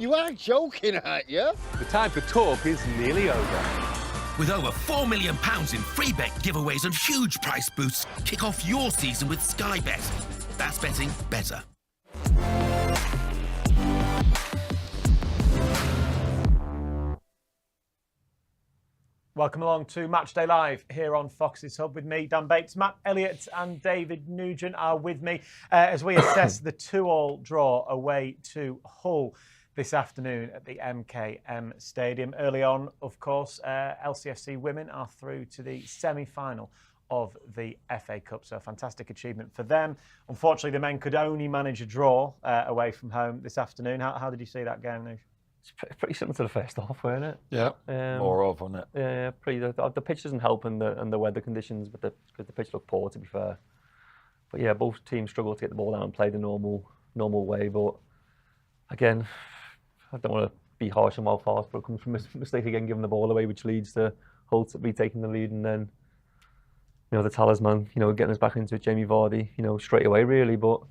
You are joking, aren't you? The time for talk is nearly over. With over £4 million in free bet giveaways and huge price boosts, kick off your season with Sky Bet. That's betting better. Welcome along to Matchday Live here on Fox's Hub with me, Dan Bates. Matt Elliott and David Nugent are with me as we assess the 2-2 draw away to Hull this afternoon at the MKM Stadium. Early on, of course, LCFC women are through to the semi-final of the FA Cup, so a fantastic achievement for them. Unfortunately, the men could only manage a draw away from home this afternoon. How did you see that game, Nuge? It's pretty similar to the first half, wasn't it? Yeah, more of, wasn't it? Yeah, pretty. The pitch doesn't help and the weather conditions, but the pitch looked poor, to be fair. But yeah, both teams struggled to get the ball out and play the normal way. But again, I don't want to be harsh on Wild Fast, but it comes from a mistake again, giving the ball away, which leads to Hull retaking the lead, and then the talisman, getting us back into it, Jamie Vardy, straight away really. But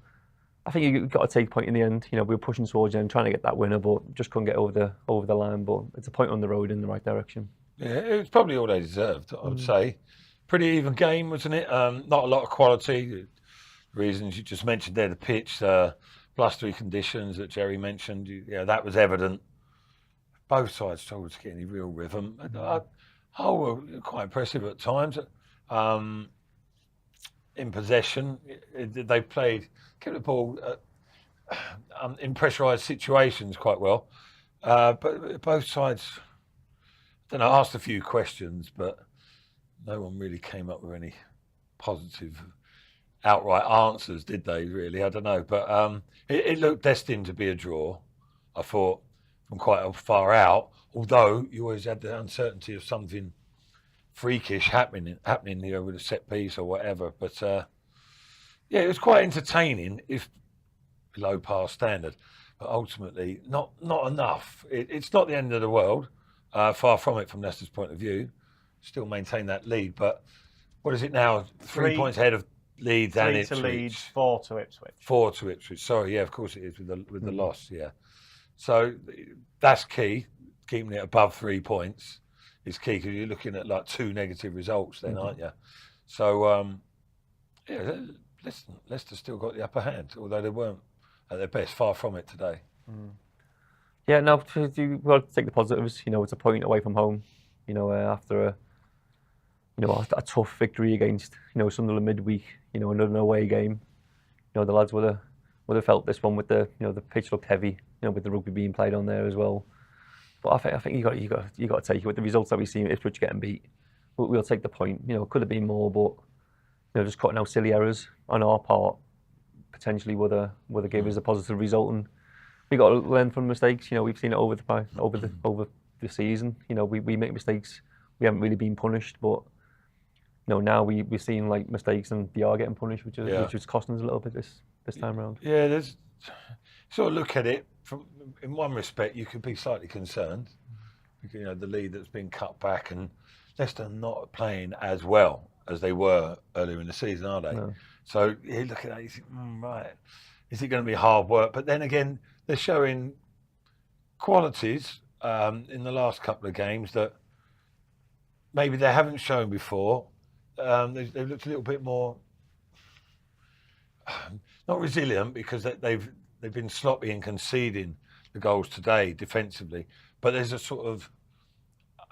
I think you've got to take point in the end. We were pushing towards them, trying to get that winner, but just couldn't get over the line. But it's a point on the road in the right direction. Yeah, it was probably all they deserved, I would say. Pretty even game, wasn't it? Not a lot of quality. Reasons you just mentioned there, the pitch, blustery conditions that Jerry mentioned. Yeah, that was evident. Both sides struggled to get any real rhythm. Hull were quite impressive at times. In possession, they kept the ball in pressurised situations quite well. But both sides, asked a few questions, but no one really came up with any positive, outright answers, did they? Really, I don't know. But it looked destined to be a draw. I thought from quite far out. Although you always had the uncertainty of something freakish happening with a set piece or whatever. But yeah, it was quite entertaining, if below par standard, but ultimately not enough. It's not the end of the world, far from it from Leicester's point of view. Still maintain that lead, but what is it now? 3 points ahead of Leeds and Ipswich. 3 to Leeds, 4 to Ipswich. 4 to Ipswich. Sorry, yeah, of course it is with the loss. Yeah, so that's key. Keeping it above 3 points is key, because you're looking at like 2 negative results then, aren't you? So yeah, Leicester still got the upper hand, although they weren't at their best. Far from it today. Yeah, no, you've got to take the positives. It's a point away from home. After a tough victory against Sunderland midweek. Another away game. The lads would have felt this one with the pitch looked heavy. With the rugby being played on there as well. But I think you got to take it with the results that we've seen. Ipswich getting beat, we'll take the point. Could have been more, but just cutting out silly errors on our part potentially would have gave us a positive result. And we got to learn from mistakes. We've seen it over the season. We make mistakes. We haven't really been punished, but now we're seeing like mistakes and they are getting punished, which is costing us a little bit this time around. Yeah, there's sort of look at it from, in one respect, you could be slightly concerned. The lead that's been cut back, and Leicester not playing as well as they were earlier in the season, are they? No. So you look at that, you think, right, is it going to be hard work? But then again, they're showing qualities in the last couple of games that maybe they haven't shown before. They've looked a little bit more, not resilient, because they've been sloppy in conceding the goals today defensively. But there's a sort of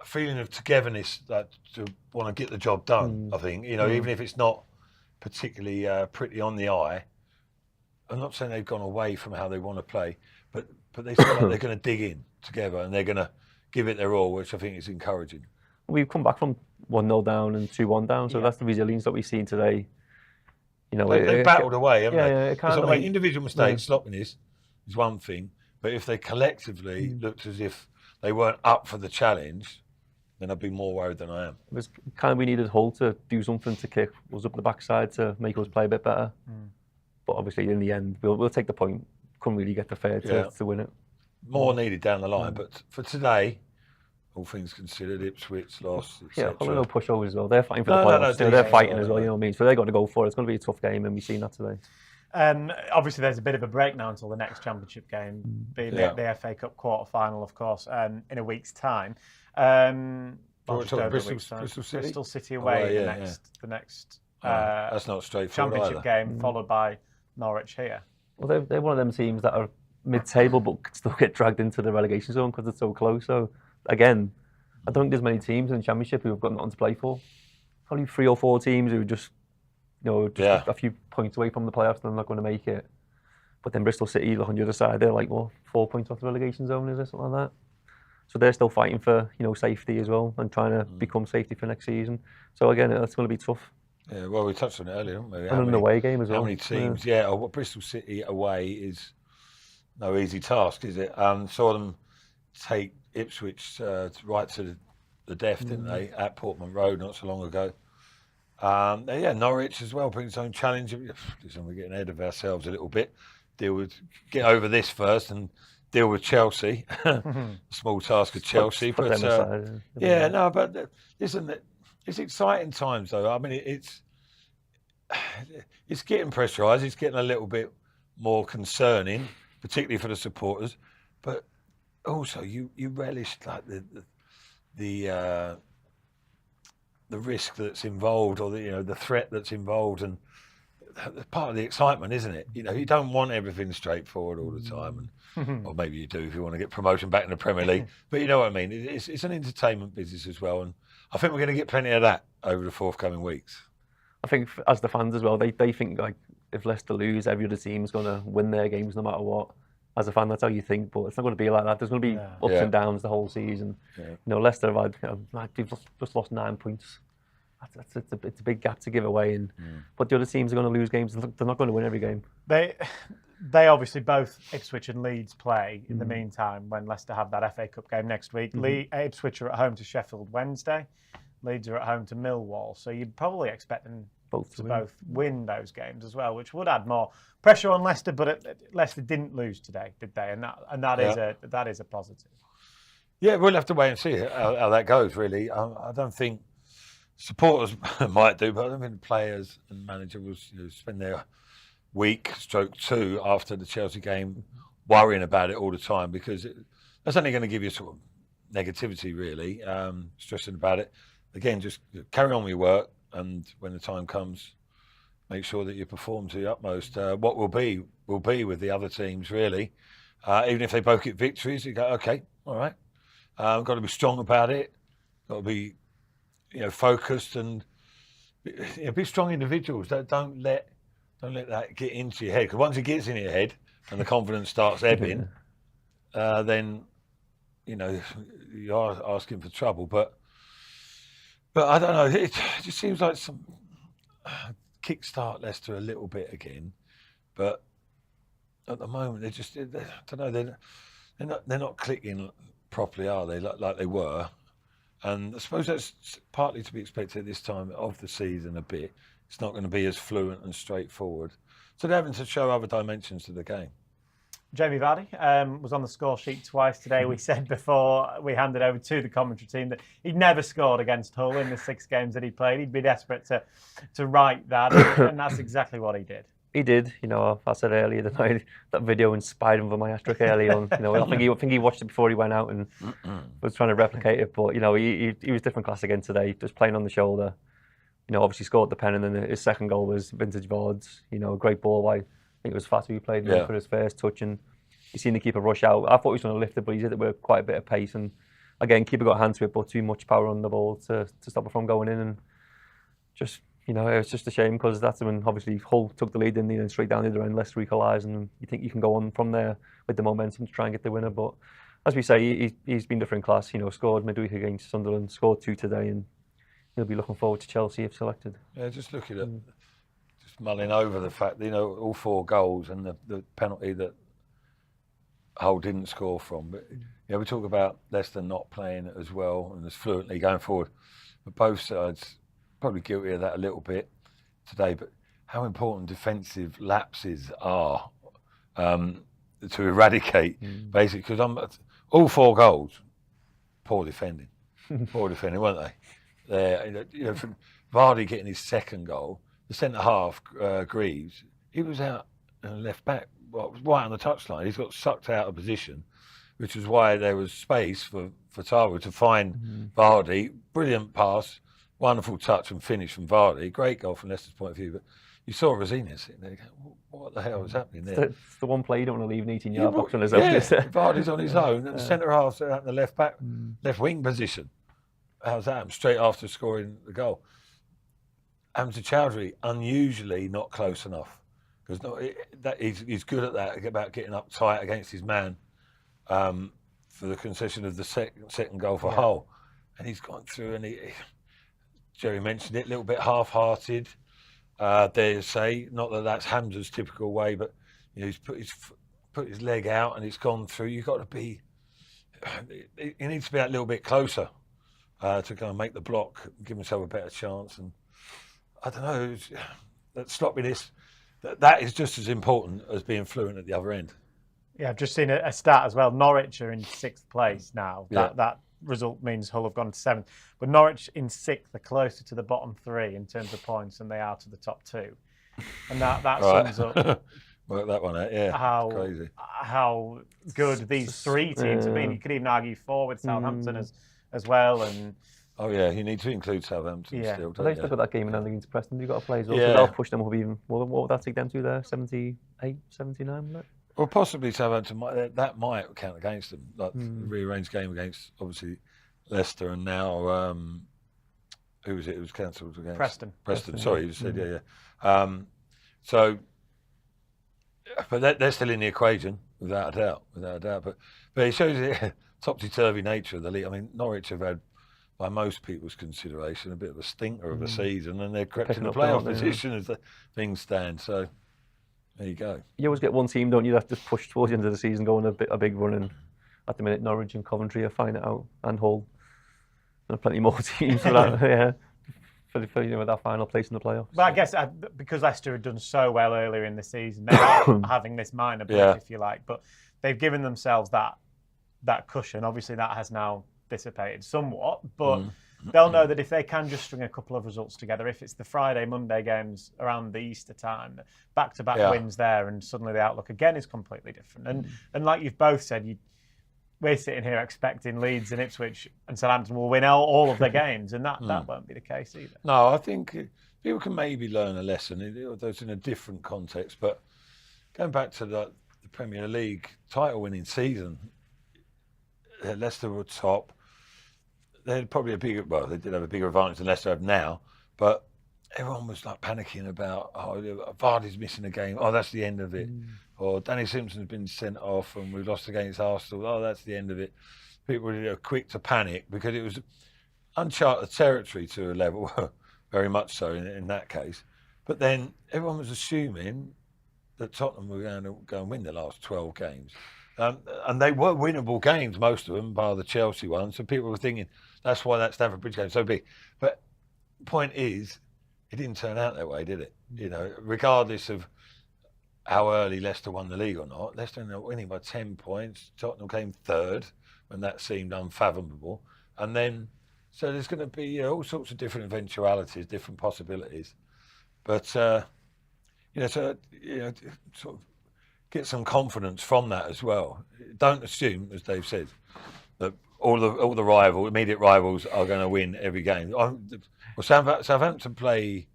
feeling of togetherness that to want to get the job done. I think even if it's not particularly pretty on the eye. I'm not saying they've gone away from how they want to play, but they feel like they're going to dig in together and they're going to give it their all, which I think is encouraging. We've come back from 1-0 down and 2-1 down, so that's the resilience that we've seen today. They battled away, haven't they? Yeah, individual mistakes, sloppiness is one thing, but if they collectively looked as if they weren't up for the challenge, then I'd be more worried than I am. It was we needed Hull to do something to kick us up the backside to make us play a bit better. But obviously, in the end, we'll take the point. Couldn't really get the fair to win it. More needed down the line, but for today, all things considered, Ipswich lost. Yeah, Hull no pushovers as well. They're fighting for the playoffs. They're fighting as well. You know what I mean? So they've got to go for it. It's going to be a tough game, and we've seen that today. Obviously, there's a bit of a break now until the next Championship game, being the FA Cup quarter-final, of course, in a week's time. Bristol City away, the next that's not straightforward Championship game, followed by Norwich here. Well, they're one of them teams that are mid-table but could still get dragged into the relegation zone because it's so close. So, again, I don't think there's many teams in the Championship who have got nothing to play for. Probably 3 or 4 teams who just a few points away from the playoffs and they're not going to make it. But then Bristol City, look on the other side, they're like, 4 points off the relegation zone, is it? Something like that. So they're still fighting for, safety as well and trying to become safety for next season. So again, it's going to be tough. Yeah, well, we touched on it earlier, didn't we? And an away game as well. How many teams? Bristol City away is no easy task, is it? Saw them take Ipswich right to the death, didn't they, at Portman Road not so long ago. Norwich as well, putting its own challenge. Listen, we're getting ahead of ourselves a little bit. Get over this first and deal with Chelsea. Small task of Chelsea, but listen, it's exciting times though. I mean, it's getting pressurised. It's getting a little bit more concerning, particularly for the supporters. But also, you relish like the risk that's involved, or the threat that's involved, and that's part of the excitement, isn't it? You don't want everything straightforward all the time, or maybe you do if you want to get promotion back in the Premier League. But you know what I mean. It's an entertainment business as well, and I think we're going to get plenty of that over the forthcoming weeks. I think as the fans as well, they think like if Leicester lose, every other team's going to win their games no matter what. As a fan, that's how you think, but it's not going to be like that. There's going to be ups and downs the whole season. Yeah. Leicester have they've just lost 9 points. It's a big gap to give away, but the other teams are going to lose games. They're not going to win every game. They obviously both Ipswich and Leeds play in the meantime when Leicester have that FA Cup game next week. Ipswich are at home to Sheffield Wednesday. Leeds are at home to Millwall. So you'd probably expect them to win those games as well, which would add more pressure on Leicester. But Leicester didn't lose today, did they? And that is a positive. Yeah, we'll have to wait and see how that goes. Really, I don't think supporters might do, but I don't think the players and manager will spend their week, stroke 2 after the Chelsea game worrying about it all the time, because that's only going to give you sort of negativity, really, stressing about it. Again, just carry on with your work, and when the time comes, make sure that you perform to the utmost. What will be with the other teams, really. Even if they both get victories, you go, okay, all right. Got to be strong about it. Got to be, focused and be strong individuals. Don't let that get into your head. Because once it gets in your head and the confidence starts ebbing, then you are asking for trouble. But I don't know. It just seems like some kickstart Leicester a little bit again. But at the moment, I don't know. They're not clicking properly, are they? Like they were. And I suppose that's partly to be expected at this time of the season a bit. It's not going to be as fluent and straightforward. So they're having to show other dimensions to the game. Jamie Vardy was on the score sheet twice today. We said before we handed over to the commentary team that he'd never scored against Hull in the 6 games that he played. He'd be desperate to write that, and that's exactly what he did. He did. I said earlier that video inspired him for my hat-trick early on. I think he watched it before he went out and was trying to replicate it. But he was different class again today, just playing on the shoulder. Obviously scored the pen, and then his second goal was vintage Vard's. A great ball by, I think it was Fatu who played for his first touch, and you seen the keeper rush out. I thought he was going to lift it, but he did it with quite a bit of pace. And again, keeper got a hand to it, but too much power on the ball to stop it from going in. And just, it was just a shame, because that's when obviously Hull took the lead and straight down the other end, Leicester equalised, and you think you can go on from there with the momentum to try and get the winner. But as we say, he's been different class. Scored midweek against Sunderland, scored 2 today, and he'll be looking forward to Chelsea if selected. Yeah, just looking at, just mulling over the fact, all 4 goals and the penalty that Hull didn't score from. But we talk about Leicester not playing as well and as fluently going forward. But both sides probably guilty of that a little bit today. But how important defensive lapses are to eradicate, basically, because all 4 goals, poor defending, weren't they? From Vardy getting his second goal, the centre half, Greaves, he was out and left back, well, right on the touchline. He's got sucked out of position, which is why there was space for Tara to find Vardy. Brilliant pass, wonderful touch and finish from Vardy. Great goal from Leicester's point of view. But you saw Rosina sitting there going, what the hell is happening there? It's the one play you don't want to leave an 18-yard box on his own. own. Yeah, Vardy's on his own, and the centre half's out in the left back, left wing position. How's that? Straight after scoring the goal. Hamza Chowdhury, unusually not close enough. Because he's good at that, about getting up tight against his man for the concession of the second goal for Hull. And he's gone through, and Jerry mentioned it, a little bit half-hearted. Dare you say, not that that's Hamza's typical way, but he's put his leg out and it's gone through. You've got to be, he needs to be that little bit closer to kind of make the block, give himself a better chance. And I don't know, that sloppiness, that is just as important as being fluent at the other end. Yeah, I've just seen a stat as well. Norwich are in 6th place now. That result means Hull have gone to 7th. But Norwich in 6th are closer to the bottom 3 in terms of points than they are to the top 2. And that sums up work that one out, yeah. Crazy. How good these 3 teams have been. You could even argue 4 with Southampton as well. And oh yeah, you need to include Southampton still. Well, they still got that game in against Preston. You've got to play as well. Yeah. So they'll push them up even. What would that take them to there? 78, 79, wouldn't it? Well, possibly Southampton that might count against them. Like the rearranged game against obviously Leicester, and now who was it? It was cancelled against Preston. Sorry, you said yeah. So, but they're still in the equation without a doubt. But it shows the topsy-turvy nature of the league. I mean, Norwich have had, by most people's consideration, a bit of a stinker of a season, and they're crept in the playoff position as the things stand. So. There you go. You always get one team, don't you, that just push towards the end of the season, going a big run. And at the minute, Norwich and Coventry are finding it out, and Hull. There are plenty more teams for that, for that final place in the playoffs. But I guess because Leicester had done so well earlier in the season, they are having this minor break, if you like. But they've given themselves that cushion. Obviously, that has now dissipated somewhat, but. They'll know that if they can just string a couple of results together, if it's the Friday, Monday games around the Easter time, back-to-back wins there, and suddenly the outlook again is completely different. And like you've both said, we're sitting here expecting Leeds and Ipswich and Southampton will win all of their games, and that won't be the case either. No, I think people can maybe learn a lesson, although it's in a different context. But going back to the Premier League title-winning season, Leicester were top. They had probably they did have a bigger advantage than Leicester have now, but everyone was like panicking about, Vardy's missing a game, that's the end of it. Or Danny Simpson's been sent off and we lost against Arsenal, that's the end of it. People were quick to panic because it was uncharted territory to a level, very much so in that case. But then everyone was assuming that Tottenham were going to go and win the last 12 games. And they were winnable games, most of them, bar the Chelsea one. So people were thinking, that's why that Stamford Bridge game is so big. But the point is, it didn't turn out that way, did it? Regardless of how early Leicester won the league or not, Leicester ended up winning by 10 points. Tottenham came 3rd when that seemed unfathomable. And then, so there's going to be all sorts of different eventualities, different possibilities. But, sort of get some confidence from that as well. Don't assume, as Dave said, that all the immediate rivals are going to win every game. Southampton play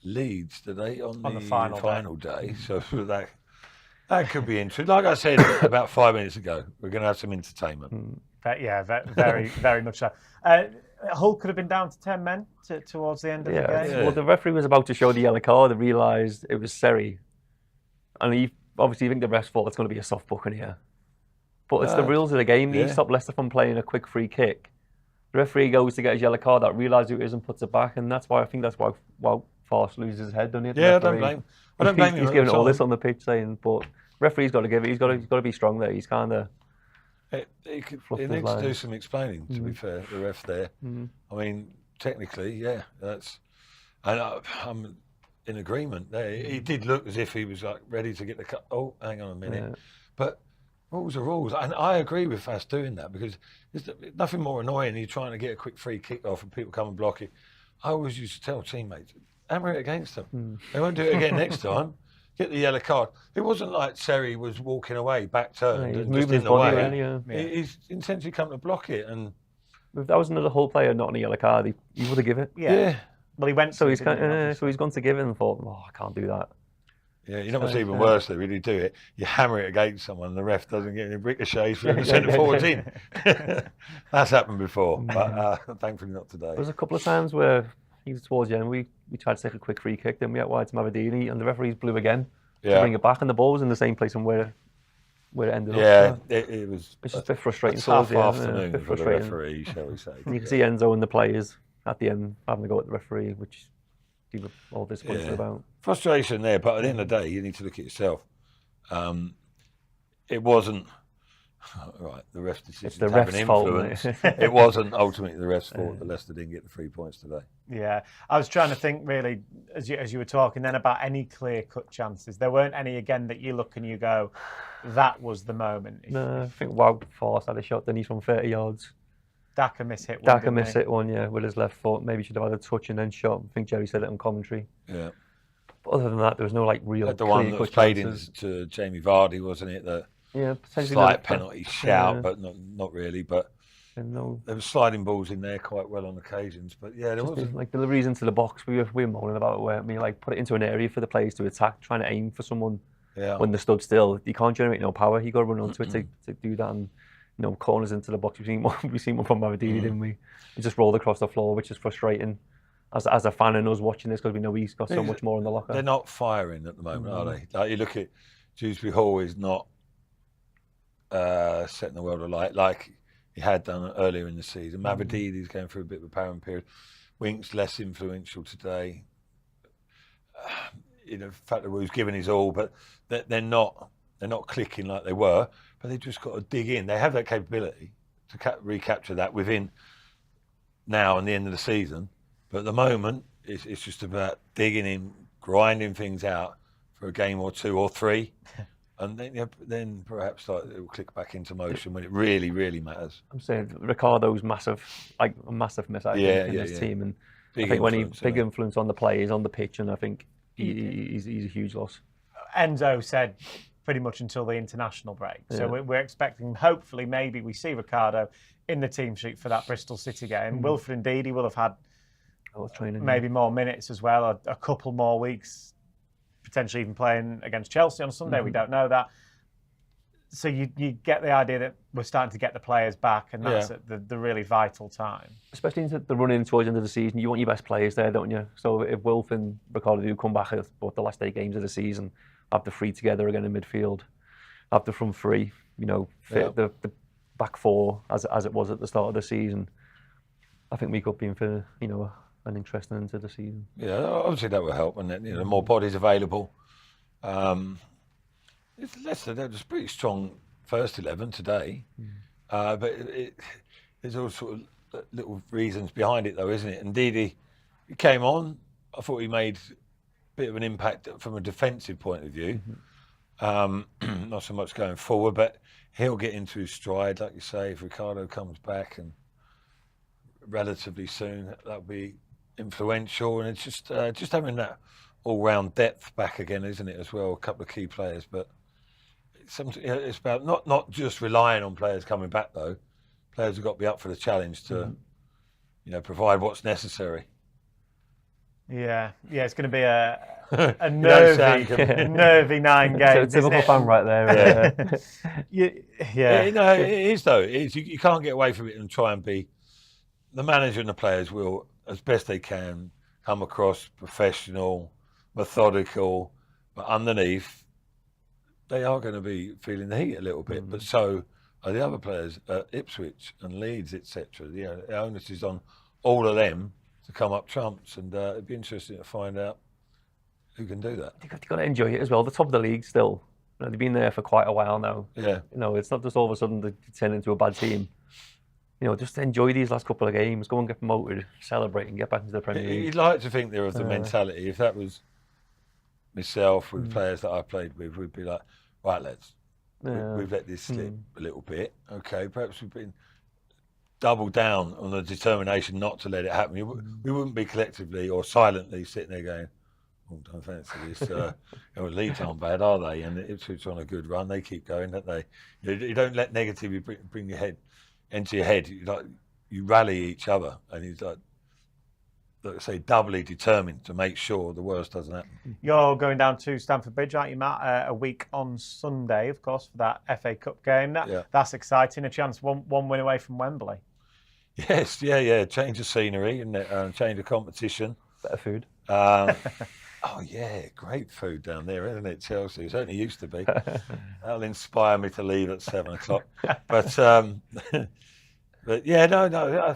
Leeds today on the final day. So that could be interesting. Like I said about 5 minutes ago, we're going to have some entertainment. Yeah, very, very much so. Hull could have been down to 10 men towards the end of the game. Well, the referee was about to show the yellow card and realised it was Seri. And obviously, you think the refs thought it's going to be a soft booking here. But it's the rules of the game. He stopped Leicester from playing a quick free kick. The referee goes to get his yellow card out, realises who it is and puts it back. And that's why Force loses his head, doesn't he? Yeah, I don't blame him. He's giving all this on the pitch saying, but referee's got to give it. He's got to be strong there. He's kind of... He needs to do some explaining, to be fair, the ref there. I mean, technically, that's... And I'm in agreement there. He did look as if he was like ready to get the cut. Oh, hang on a minute. Yeah. But rules are rules. And I agree with Fast doing that because there's nothing more annoying than you trying to get a quick free kick off and people come and block it. I always used to tell teammates, hammer it against them. They won't do it again next time. get the yellow card. It wasn't like Seri was walking away, back turned, he was and just moving in his the body way. really, yeah. He's intentionally come to block it, and If that was another Hull player not on a yellow card, he would have given it. Yeah. Well, he went. So to he's it, didn't he, obviously? so he's gone to give it and thought, oh, I can't do that. yeah, you know what's even worse though? When you do it, you hammer it against someone, and the ref doesn't get any ricochets from the centre forwards in. That's happened before, but thankfully not today. There was a couple of times where he was towards the end. We tried to take a quick free kick, then we had wide to Mavadini, and the referees blew again to bring it back, and the ball was in the same place and where it ended up. Yeah, it was. It's just a bit frustrating. A tough towards the end, afternoon a bit for the frustrating. referee, shall we say? And you can see Enzo and the players at the end having a go at the referee, which people were all disappointed about. Frustration there, but at the end of the day, you need to look at yourself. It wasn't right. The ref's decision the have an ref's fault, influence. mate. It wasn't ultimately the ref's fault that Leicester didn't get the 3 points today. Yeah, I was trying to think really as you were talking then about any clear-cut chances. There weren't any again that you look and you go, that was the moment. No, I think Wout Force had a shot, then he's from 30 yards. Daka mishit one. Daka missed it one, yeah, with his left foot. Maybe should have had a touch and then shot. I think Jerry said it on commentary. Yeah. But other than that, there was no like real. The one that was played chances. into Jamie Vardy, wasn't it? The Yeah, potentially slight penalty shout, yeah. but not really. But And no, there were sliding balls in there quite well on occasions. But yeah, there wasn't. like deliveries into the box. We were moaning about it, weren't we? Like put it into an area for the players to attack, trying to aim for someone when they're stood still. You can't generate no power. You got to run onto it to do that. And corners into the box. We've seen one from Mavadini, didn't we? He just rolled across the floor, which is frustrating. As a fan and us watching this, because we know he's got so much more in the locker. They're not firing at the moment, are they? Like you look at Dewsbury Hall is not setting the world alight like he had done earlier in the season. Mavadini's going through a bit of a barren period. Wink's less influential today. The fact that he was giving his all, but they're not clicking like they were. But they've just got to dig in. They have that capability to recapture that within now and the end of the season. But at the moment, it's just about digging in, grinding things out for a game or two or three, and then perhaps it will click back into motion when it really, really matters. I'm saying Ricardo's massive, like a massive miss in this team, and I think when big influence on the players on the pitch, and I think he's a huge loss. Enzo said pretty much until the international break. So we're expecting, hopefully, maybe we see Ricardo in the team sheet for that Bristol City game. Wilfred Ndidi will have had maybe more minutes as well, a couple more weeks, potentially even playing against Chelsea on Sunday. We don't know that. So you get the idea that we're starting to get the players back, and that's at the really vital time. Especially into the run-in towards the end of the season, you want your best players there, don't you? So if Wilf and Ricardo do come back at both the last 8 games of the season, have the 3 together again in midfield, have the front 3, fit the back 4 as it was at the start of the season, I think we could be in for an interesting into the season. Yeah, obviously that will help, and then more bodies available. It's Leicester. They're just pretty strong first 11 today, but there's all sort of little reasons behind it, though, isn't it? And Ndidi, he came on. I thought he made a bit of an impact from a defensive point of view. Not so much going forward, but he'll get into his stride, like you say. If Ricardo comes back and relatively soon, that'll be influential. And it's just having that all-round depth back again, isn't it? As well, a couple of key players, but it's about not just relying on players coming back though. Players have got to be up for the challenge to, provide what's necessary. Yeah, it's going to be a nervy 9 games. Typical fan right there. Yeah. It is though. You can't get away from it and try and be. The manager and the players will, as best they can, come across professional, methodical, but underneath, they are going to be feeling the heat a little bit. But so are the other players at Ipswich and Leeds, etc. The onus is on all of them to come up trumps, and it'd be interesting to find out who can do that. You've got to enjoy it as well. The top of the league still. They've been there for quite a while now. Yeah. It's not just all of a sudden they turn into a bad team. Just enjoy these last couple of games. Go and get promoted, celebrate, and get back into the Premier League. You'd like to think they're of the mentality. If that was myself with players that I played with, we'd be like, right, lads, we've let this slip a little bit. Okay, perhaps we've been doubled down on the determination not to let it happen. We wouldn't be collectively or silently sitting there going, Oh, don't fancy this. Leeds aren't bad, are they? And Ipswich on a good run. They keep going, don't they? You don't let negativity bring your head into your head. You rally each other, and he's like say, doubly determined to make sure the worst doesn't happen. You're going down to Stamford Bridge, aren't you, Matt? A week on Sunday, of course, for that FA Cup game. That's exciting. A chance, one win away from Wembley. Yes, yeah. Change of scenery and change of competition. Better food. Oh yeah, great food down there, isn't it, Chelsea? It certainly used to be. That'll inspire me to leave at 7 o'clock. But yeah, no.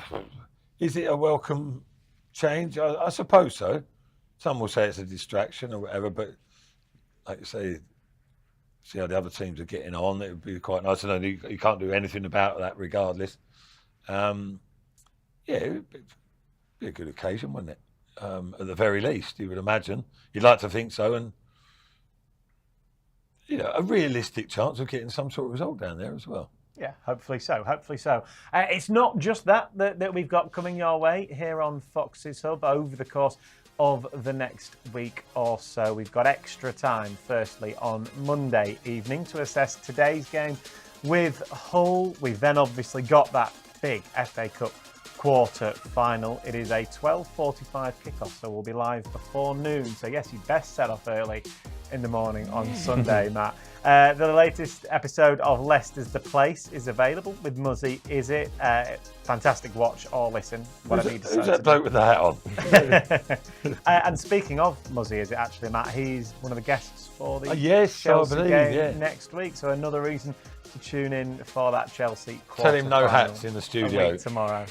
Is it a welcome change? I suppose so. Some will say it's a distraction or whatever, but like you say, see how the other teams are getting on. It would be quite nice to know you can't do anything about that regardless. Yeah, it would be a good occasion, wouldn't it? At the very least, you would imagine. You'd like to think so, and a realistic chance of getting some sort of result down there as well. Yeah, hopefully so. Hopefully so. It's not just that we've got coming your way here on Fox's Hub over the course of the next week or so. We've got extra time, firstly, on Monday evening to assess today's game with Hull. We've then obviously got that big FA Cup quarter final. It is a 12:45 kickoff, so we'll be live before noon. So yes, you best set off early in the morning on Sunday, Matt. The latest episode of Leicester's The Place is available with Muzzy, Is It? Fantastic watch or listen, whatever you decide. Who's that bloke with the hat on? And speaking of Muzzy, Is It, actually, Matt, he's one of the guests for the Chelsea game next week. So another reason to tune in for that Chelsea quarter Tell him no hats in the studio. A week tomorrow.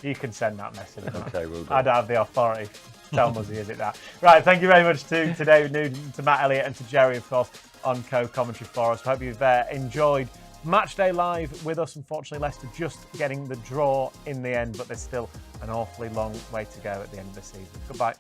You can send that message. Okay, we'll do. I don't have the authority. Tell Muzzy, Is It that? Right, thank you very much to David Nugent, to Matt Elliott and to Jerry, of course, on co-commentary for us. I hope you've enjoyed Matchday Live with us. Unfortunately, Leicester just getting the draw in the end, but there's still an awfully long way to go at the end of the season. Goodbye.